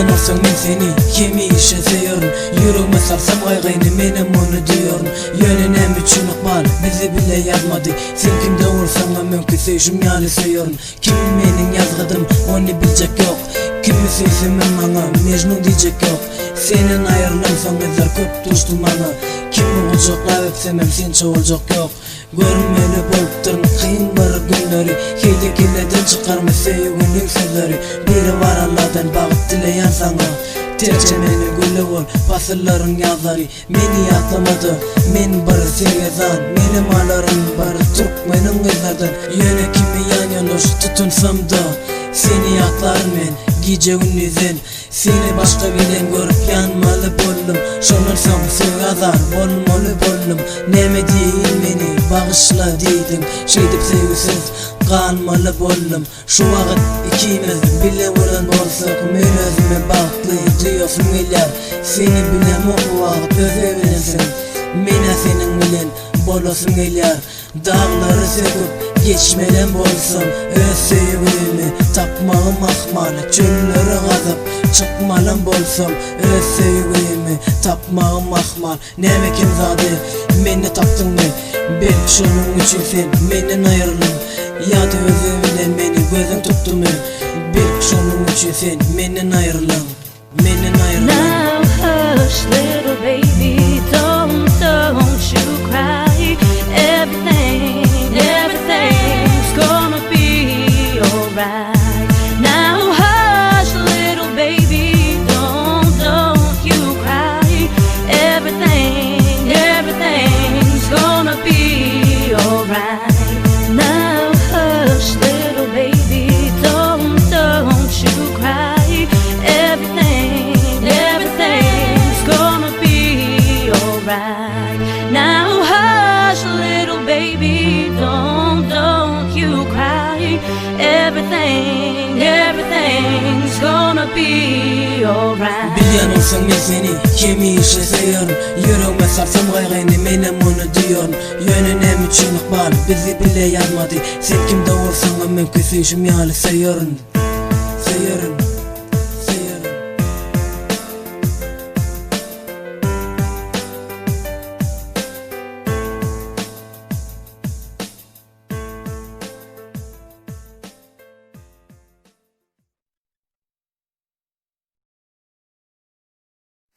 Bilýän bolsaň men seni kemi işe seýörün. Ýüregime sarsam gaýgyny menem onu diýörün. Ýönenem üçin ykmal bizi bile ýazmady. Sen kimde bolsaň men küsüşüm ýaly seýörün. Kim meniň ýazgydym onu biljek ýok. Kimi seýsem men maňa Mejnun diýjek ýok. Senen aýrylym soň bizler köp duşdy maňa. Kimi boljoklap öpsemem sen çoğuljak ýok. Görmeli bolupdyr kıyın bir günleri. Heyde keleden çykarmy seýiginiň sözleri. Biri var Allah'dan bagyt dileýän saňa. Terçe meni gülle bol, pasırların yazları. Meni yaklamadı, men bir sevgezan. Menim alarım bir Türkmenin kızlardan. Yöne kimi yan yanış tutunsam da seni yaklar men, gece gündüzün. Seni başka bilen görüp yanmalı bollum. Şonulsam sevgazar, bolmalı bollum. Neme değil meni bağışla deydin. Şeydip sevgisiz kalmalı bollum. Şu vakit ikimiz bile vuran olsak men özüme baktlı diyorsun milyar. Seni bilem o vakit özebilirsin. Mene senin bilen bolasın milyar. Dağları söküp geçmeden bolsam öz sevgimi tapmağım ahmalı. Çölleri gazıp çıkmalım bolsam öz sevgimi tapmağım ahmal. Neme kim zade meni taptın mı? Belki şunun için sen menden ayrılın. Ya da özümden beni gözün tuttu mu? Belki şunun için sen menden ayrılın. Menden ayrılın. Now hush little baby, don't you cry. Everything's gonna be alright. Now hush little baby, don't you cry. Everything's gonna be alright. Now hush little baby, don't you cry. Everything's gonna be alright. Now hush little baby, don't you cry. Everything's gonna be alright. Bilýän bolsaň men seni kemi işe seýörün. Ýüregime sarsam gaýgyny menem onu diýörün. Ýönenem üçin ykmal bizi bile ýazmady. Sen kimde bolsaň men küsüşüm ýaly seýörün.